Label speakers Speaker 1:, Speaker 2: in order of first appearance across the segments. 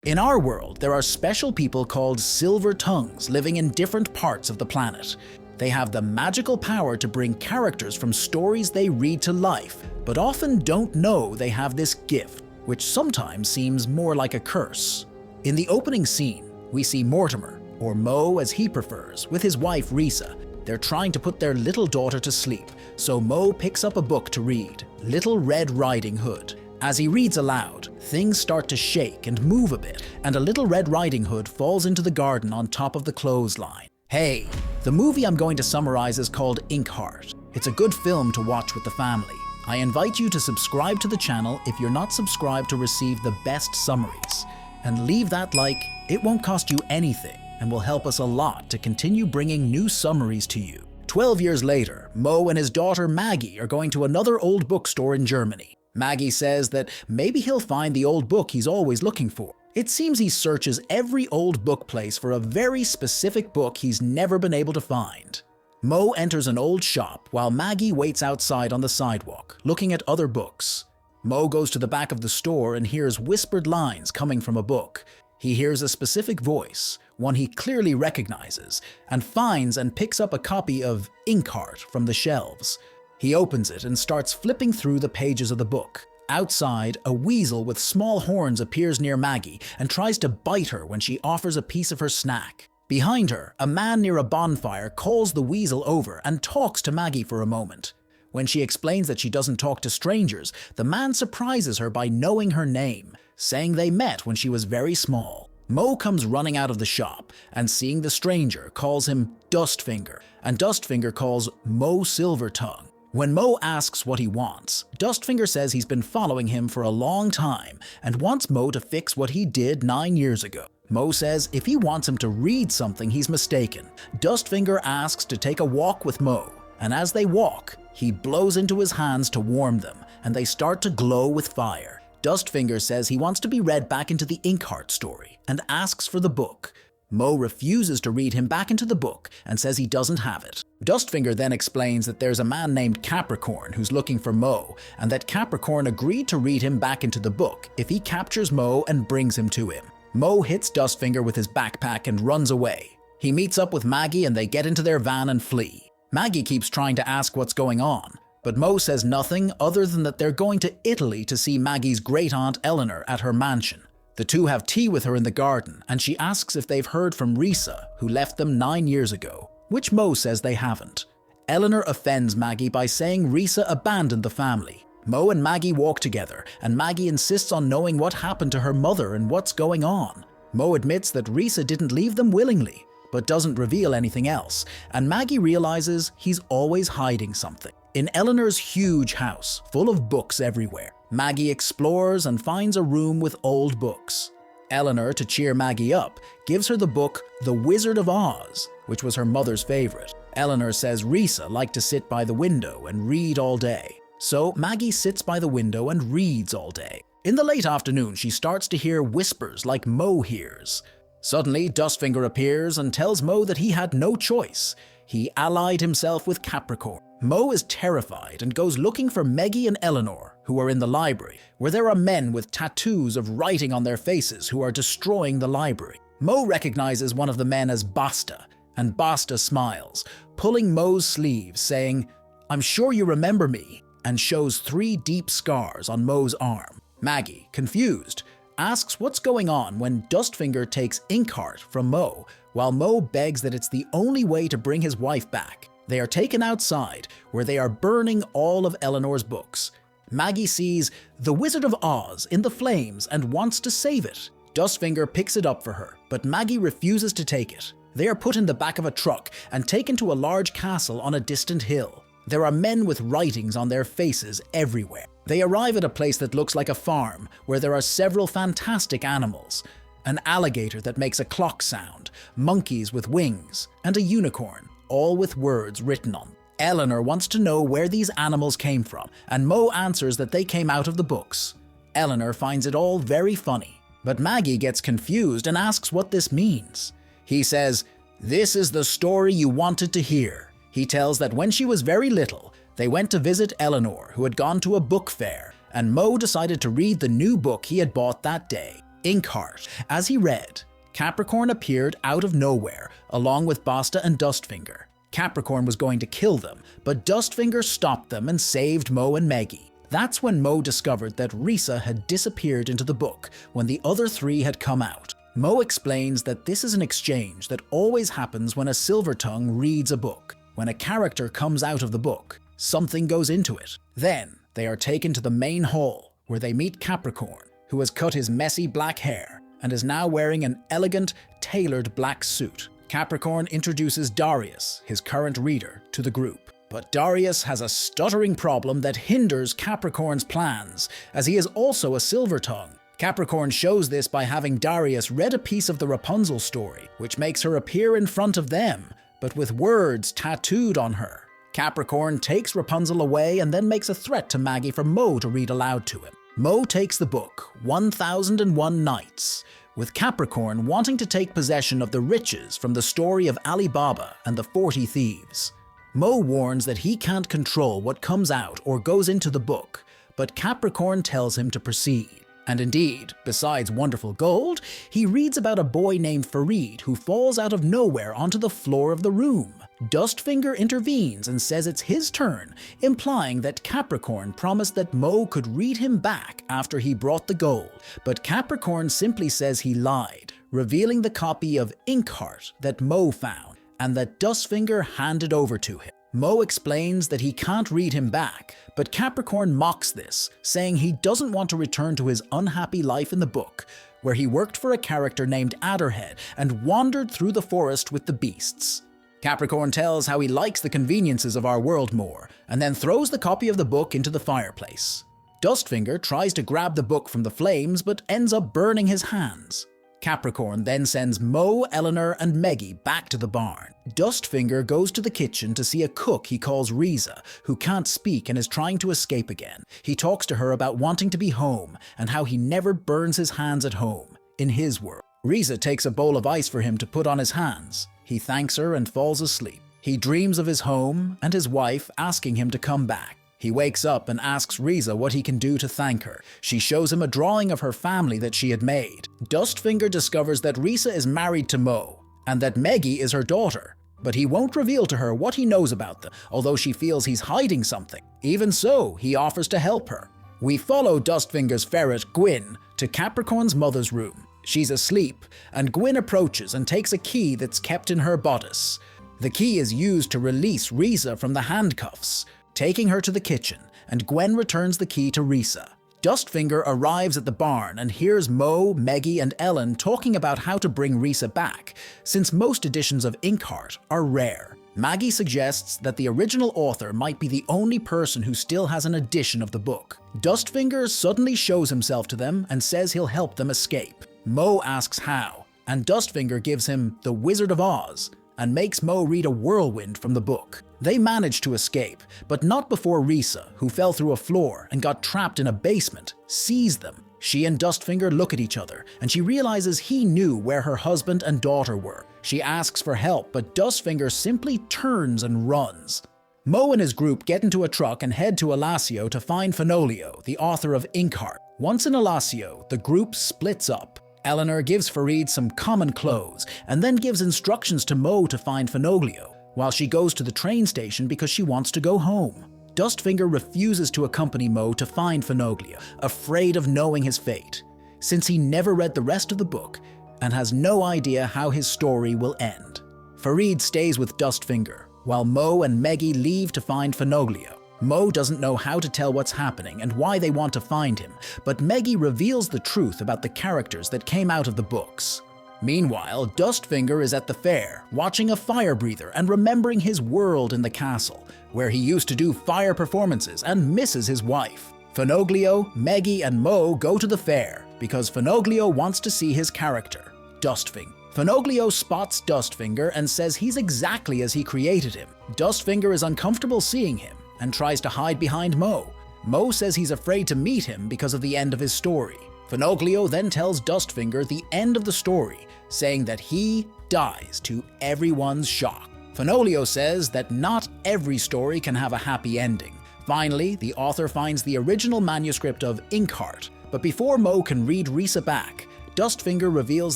Speaker 1: In our world, there are special people called silver tongues living in different parts of the planet. They have the magical power to bring characters from stories they read to life, but often don't know they have this gift, which sometimes seems more like a curse. In the opening scene, we see Mortimer, or Mo as he prefers, with his wife Risa. They're trying to put their little daughter to sleep, so Mo picks up a book to read, Little Red Riding Hood. As he reads aloud, things start to shake and move a bit, and a Little Red Riding Hood falls into the garden on top of the clothesline. Hey, the movie I'm going to summarize is called Inkheart. It's a good film to watch with the family. I invite you to subscribe to the channel if you're not subscribed to receive the best summaries. And leave that like, it won't cost you anything and will help us a lot to continue bringing new summaries to you. 12 years later, Mo and his daughter Maggie are going to another old bookstore in Germany. Maggie says that maybe he'll find the old book he's always looking for. It seems he searches every old book place for a very specific book he's never been able to find. Mo enters an old shop while Maggie waits outside on the sidewalk, looking at other books. Mo goes to the back of the store and hears whispered lines coming from a book. He hears a specific voice, one he clearly recognizes, and finds and picks up a copy of Inkheart from the shelves. He opens it and starts flipping through the pages of the book. Outside, a weasel with small horns appears near Maggie and tries to bite her when she offers a piece of her snack. Behind her, a man near a bonfire calls the weasel over and talks to Maggie for a moment. When she explains that she doesn't talk to strangers, the man surprises her by knowing her name, saying they met when she was very small. Mo comes running out of the shop and, seeing the stranger, calls him Dustfinger, and Dustfinger calls Mo Silvertongue. When Mo asks what he wants, Dustfinger says he's been following him for a long time and wants Mo to fix what he did 9 years ago. Mo says if he wants him to read something, he's mistaken. Dustfinger asks to take a walk with Mo, and as they walk, he blows into his hands to warm them, and they start to glow with fire. Dustfinger says he wants to be read back into the Inkheart story and asks for the book. Mo refuses to read him back into the book and says he doesn't have it. Dustfinger then explains that there's a man named Capricorn who's looking for Mo, and that Capricorn agreed to read him back into the book if he captures Mo and brings him to him. Mo hits Dustfinger with his backpack and runs away. He meets up with Maggie and they get into their van and flee. Maggie keeps trying to ask what's going on, but Mo says nothing other than that they're going to Italy to see Maggie's great-aunt Eleanor at her mansion. The two have tea with her in the garden, and she asks if they've heard from Risa, who left them 9 years ago, which Mo says they haven't. Eleanor offends Maggie by saying Risa abandoned the family. Mo and Maggie walk together, and Maggie insists on knowing what happened to her mother and what's going on. Mo admits that Risa didn't leave them willingly, but doesn't reveal anything else, and Maggie realizes he's always hiding something. In Eleanor's huge house, full of books everywhere, Maggie explores and finds a room with old books. Eleanor, to cheer Maggie up, gives her the book The Wizard of Oz, which was her mother's favorite. Eleanor says Risa liked to sit by the window and read all day. So Maggie sits by the window and reads all day. In the late afternoon, she starts to hear whispers like Mo hears. Suddenly, Dustfinger appears and tells Mo that he had no choice. He allied himself with Capricorn. Mo is terrified and goes looking for Maggie and Eleanor, who are in the library, where there are men with tattoos of writing on their faces who are destroying the library. Mo recognizes one of the men as Basta, and Basta smiles, pulling Mo's sleeve, saying, "I'm sure you remember me," and shows 3 deep scars on Mo's arm. Maggie, confused, asks what's going on when Dustfinger takes Inkheart from Mo, while Mo begs that it's the only way to bring his wife back. They are taken outside, where they are burning all of Eleanor's books. Maggie sees The Wizard of Oz in the flames and wants to save it. Dustfinger picks it up for her, but Maggie refuses to take it. They are put in the back of a truck and taken to a large castle on a distant hill. There are men with writings on their faces everywhere. They arrive at a place that looks like a farm, where there are several fantastic animals. An alligator that makes a clock sound, monkeys with wings, and a unicorn, all with words written on them. Eleanor wants to know where these animals came from, and Mo answers that they came out of the books. Eleanor finds it all very funny, but Maggie gets confused and asks what this means. He says, "This is the story you wanted to hear." He tells that when she was very little, they went to visit Eleanor, who had gone to a book fair, and Mo decided to read the new book he had bought that day. Inkheart. As he read, Capricorn appeared out of nowhere, along with Basta and Dustfinger. Capricorn was going to kill them, but Dustfinger stopped them and saved Mo and Meggie. That's when Mo discovered that Risa had disappeared into the book when the other three had come out. Mo explains that this is an exchange that always happens when a silver tongue reads a book. When a character comes out of the book, something goes into it. Then, they are taken to the main hall, where they meet Capricorn, who has cut his messy black hair and is now wearing an elegant, tailored black suit. Capricorn introduces Darius, his current reader, to the group. But Darius has a stuttering problem that hinders Capricorn's plans, as he is also a silver tongue. Capricorn shows this by having Darius read a piece of the Rapunzel story, which makes her appear in front of them, but with words tattooed on her. Capricorn takes Rapunzel away and then makes a threat to Maggie for Mo to read aloud to him. Mo takes the book, 1001 Nights, with Capricorn wanting to take possession of the riches from the story of Ali Baba and the 40 Thieves. Mo warns that he can't control what comes out or goes into the book, but Capricorn tells him to proceed. And indeed, besides wonderful gold, he reads about a boy named Farid who falls out of nowhere onto the floor of the room. Dustfinger intervenes and says it's his turn, implying that Capricorn promised that Mo could read him back after he brought the gold, but Capricorn simply says he lied, revealing the copy of Inkheart that Mo found and that Dustfinger handed over to him. Mo explains that he can't read him back, but Capricorn mocks this, saying he doesn't want to return to his unhappy life in the book, where he worked for a character named Adderhead and wandered through the forest with the beasts. Capricorn tells how he likes the conveniences of our world more, and then throws the copy of the book into the fireplace. Dustfinger tries to grab the book from the flames, but ends up burning his hands. Capricorn then sends Mo, Eleanor, and Meggie back to the barn. Dustfinger goes to the kitchen to see a cook he calls Risa, who can't speak and is trying to escape again. He talks to her about wanting to be home and how he never burns his hands at home, in his world. Risa takes a bowl of ice for him to put on his hands. He thanks her and falls asleep. He dreams of his home and his wife asking him to come back. He wakes up and asks Risa what he can do to thank her. She shows him a drawing of her family that she had made. Dustfinger discovers that Risa is married to Mo, and that Meggie is her daughter, but he won't reveal to her what he knows about them, although she feels he's hiding something. Even so, he offers to help her. We follow Dustfinger's ferret, Gwyn, to Capricorn's mother's room. She's asleep, and Gwyn approaches and takes a key that's kept in her bodice. The key is used to release Risa from the handcuffs, taking her to the kitchen, and Gwen returns the key to Risa. Dustfinger arrives at the barn and hears Mo, Meggie, and Ellen talking about how to bring Risa back, since most editions of Inkheart are rare. Maggie suggests that the original author might be the only person who still has an edition of the book. Dustfinger suddenly shows himself to them and says he'll help them escape. Mo asks how, and Dustfinger gives him The Wizard of Oz, and makes Mo read a whirlwind from the book. They manage to escape, but not before Risa, who fell through a floor and got trapped in a basement, sees them. She and Dustfinger look at each other, and she realizes he knew where her husband and daughter were. She asks for help, but Dustfinger simply turns and runs. Mo and his group get into a truck and head to Alassio to find Fenolio, the author of Inkheart. Once in Alassio, the group splits up. Eleanor gives Farid some common clothes, and then gives instructions to Mo to find Fenoglio, while she goes to the train station because she wants to go home. Dustfinger refuses to accompany Mo to find Fenoglio, afraid of knowing his fate, since he never read the rest of the book and has no idea how his story will end. Farid stays with Dustfinger, while Mo and Meggie leave to find Fenoglio. Mo doesn't know how to tell what's happening and why they want to find him, but Meggie reveals the truth about the characters that came out of the books. Meanwhile, Dustfinger is at the fair, watching a fire breather and remembering his world in the castle, where he used to do fire performances and misses his wife. Fenoglio, Meggie, and Mo go to the fair because Fenoglio wants to see his character, Dustfinger. Fenoglio spots Dustfinger and says he's exactly as he created him. Dustfinger is uncomfortable seeing him and tries to hide behind Mo. Mo says he's afraid to meet him because of the end of his story. Fenoglio then tells Dustfinger the end of the story, saying that he dies to everyone's shock. Fenoglio says that not every story can have a happy ending. Finally, the author finds the original manuscript of Inkheart, but before Mo can read Risa back, Dustfinger reveals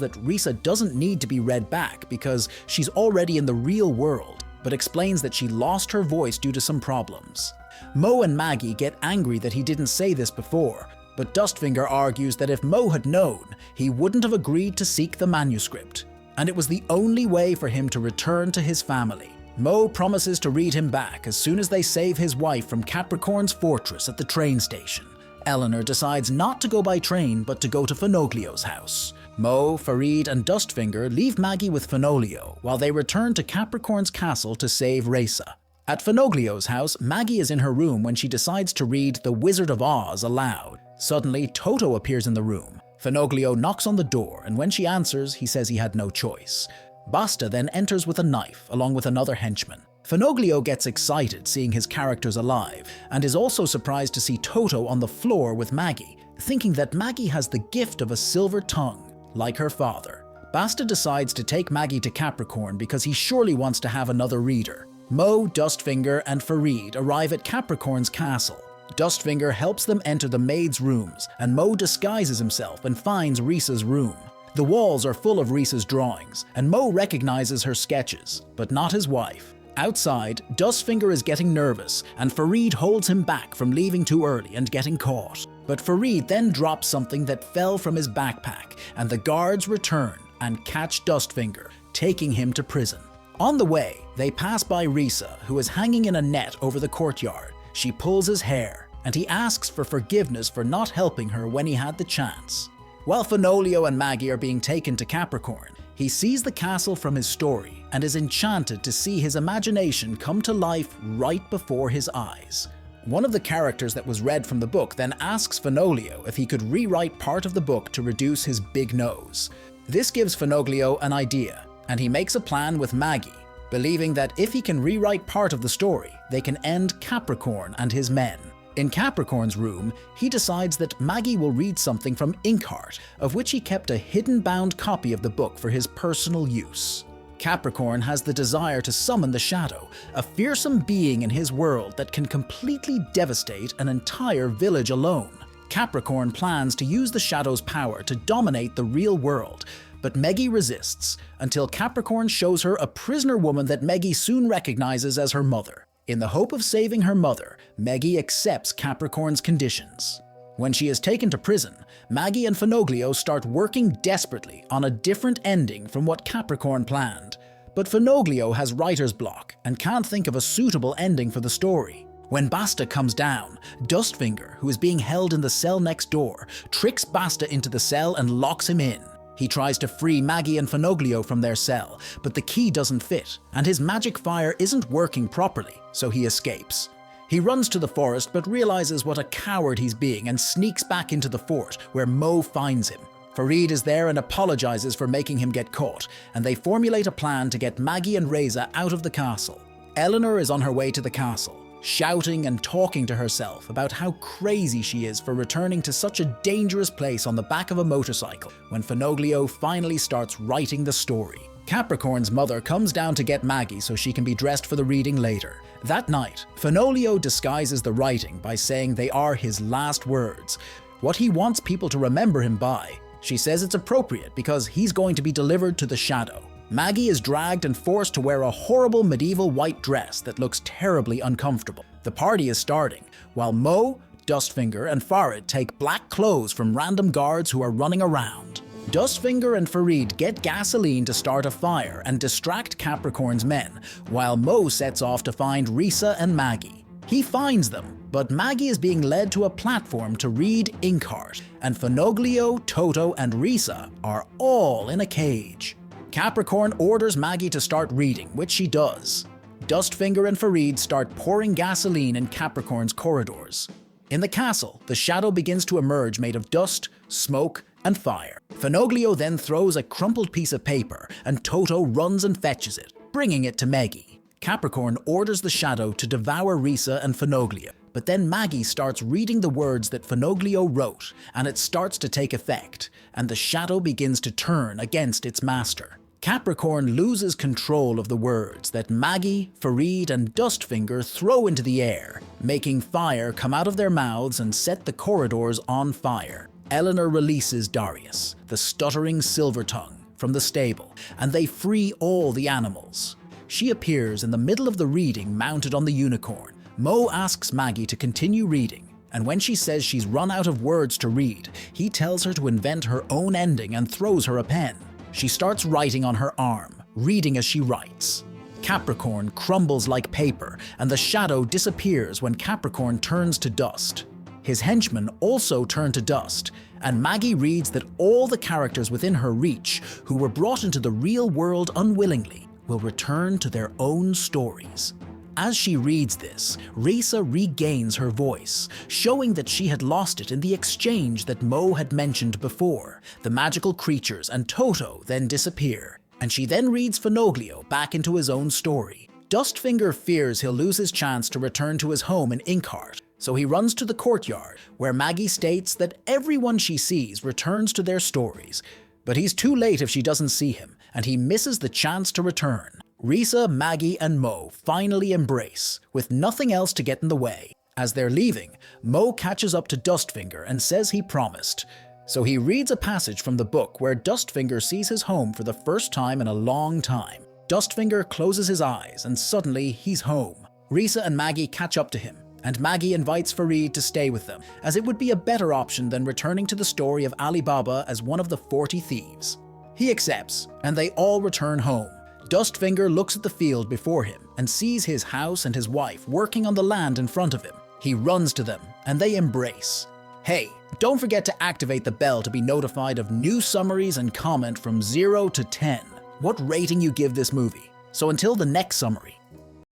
Speaker 1: that Risa doesn't need to be read back because she's already in the real world, but explains that she lost her voice due to some problems. Mo and Maggie get angry that he didn't say this before, but Dustfinger argues that if Mo had known, he wouldn't have agreed to seek the manuscript, and it was the only way for him to return to his family. Mo promises to read him back as soon as they save his wife from Capricorn's fortress at the train station. Eleanor decides not to go by train but to go to Finoglio's house. Mo, Farid, and Dustfinger leave Maggie with Finoglio while they return to Capricorn's castle to save Risa. At Finoglio's house, Maggie is in her room when she decides to read The Wizard of Oz aloud. Suddenly, Toto appears in the room. Finoglio knocks on the door, and when she answers, he says he had no choice. Basta then enters with a knife, along with another henchman. Finoglio gets excited seeing his characters alive, and is also surprised to see Toto on the floor with Maggie, thinking that Maggie has the gift of a silver tongue, like her father. Basta decides to take Maggie to Capricorn because he surely wants to have another reader. Mo, Dustfinger, and Farid arrive at Capricorn's castle. Dustfinger helps them enter the maid's rooms, and Mo disguises himself and finds Risa's room. The walls are full of Risa's drawings, and Mo recognizes her sketches, but not his wife. Outside, Dustfinger is getting nervous, and Farid holds him back from leaving too early and getting caught. But Farid then drops something that fell from his backpack, and the guards return and catch Dustfinger, taking him to prison. On the way, they pass by Risa, who is hanging in a net over the courtyard. She pulls his hair, and he asks for forgiveness for not helping her when he had the chance. While Finoglio and Maggie are being taken to Capricorn, he sees the castle from his story and is enchanted to see his imagination come to life right before his eyes. One of the characters that was read from the book then asks Finoglio if he could rewrite part of the book to reduce his big nose. This gives Finoglio an idea, and he makes a plan with Maggie, believing that if he can rewrite part of the story, they can end Capricorn and his men. In Capricorn's room, he decides that Maggie will read something from Inkheart, of which he kept a hidden bound copy of the book for his personal use. Capricorn has the desire to summon the Shadow, a fearsome being in his world that can completely devastate an entire village alone. Capricorn plans to use the Shadow's power to dominate the real world, but Meggie resists, until Capricorn shows her a prisoner woman that Meggie soon recognizes as her mother. In the hope of saving her mother, Meggie accepts Capricorn's conditions. When she is taken to prison, Maggie and Finoglio start working desperately on a different ending from what Capricorn planned. But Finoglio has writer's block and can't think of a suitable ending for the story. When Basta comes down, Dustfinger, who is being held in the cell next door, tricks Basta into the cell and locks him in. He tries to free Maggie and Finoglio from their cell, but the key doesn't fit, and his magic fire isn't working properly, so he escapes. He runs to the forest but realizes what a coward he's being and sneaks back into the fort, where Mo finds him. Farid is there and apologizes for making him get caught, and they formulate a plan to get Maggie and Reza out of the castle. Eleanor is on her way to the castle, shouting and talking to herself about how crazy she is for returning to such a dangerous place on the back of a motorcycle, when Finoglio finally starts writing the story. Capricorn's mother comes down to get Maggie so she can be dressed for the reading later. That night, Finoglio disguises the writing by saying they are his last words, what he wants people to remember him by. She says it's appropriate because he's going to be delivered to the Shadow. Maggie is dragged and forced to wear a horrible medieval white dress that looks terribly uncomfortable. The party is starting, while Mo, Dustfinger, and Farid take black clothes from random guards who are running around. Dustfinger and Farid get gasoline to start a fire and distract Capricorn's men, while Mo sets off to find Risa and Maggie. He finds them, but Maggie is being led to a platform to read Inkheart, and Finoglio, Toto, and Risa are all in a cage. Capricorn orders Maggie to start reading, which she does. Dustfinger and Farid start pouring gasoline in Capricorn's corridors. In the castle, the Shadow begins to emerge made of dust, smoke, and fire. Finoglio then throws a crumpled piece of paper, and Toto runs and fetches it, bringing it to Maggie. Capricorn orders the Shadow to devour Risa and Finoglio, but then Maggie starts reading the words that Finoglio wrote, and it starts to take effect, and the Shadow begins to turn against its master. Capricorn loses control of the words that Maggie, Farid, and Dustfinger throw into the air, making fire come out of their mouths and set the corridors on fire. Eleanor releases Darius, the stuttering silver tongue, from the stable, and they free all the animals. She appears in the middle of the reading mounted on the unicorn. Mo asks Maggie to continue reading, and when she says she's run out of words to read, he tells her to invent her own ending and throws her a pen. She starts writing on her arm, reading as she writes. Capricorn crumbles like paper, and the shadow disappears when Capricorn turns to dust. His henchmen also turn to dust, and Maggie reads that all the characters within her reach, who were brought into the real world unwillingly, will return to their own stories. As she reads this, Risa regains her voice, showing that she had lost it in the exchange that Mo had mentioned before. The magical creatures and Toto then disappear, and she then reads Finoglio back into his own story. Dustfinger fears he'll lose his chance to return to his home in Inkheart, so he runs to the courtyard, where Maggie states that everyone she sees returns to their stories. But he's too late if she doesn't see him, and he misses the chance to return. Risa, Maggie, and Mo finally embrace, with nothing else to get in the way. As they're leaving, Mo catches up to Dustfinger and says he promised. So he reads a passage from the book where Dustfinger sees his home for the first time in a long time. Dustfinger closes his eyes and suddenly he's home. Risa and Maggie catch up to him, and Maggie invites Farid to stay with them, as it would be a better option than returning to the story of Ali Baba as one of the 40 thieves. He accepts, and they all return home. Dustfinger looks at the field before him and sees his house and his wife working on the land in front of him. He runs to them, and they embrace. Hey, don't forget to activate the bell to be notified of new summaries and comment from 0 to 10. What rating you give this movie. So until the next summary,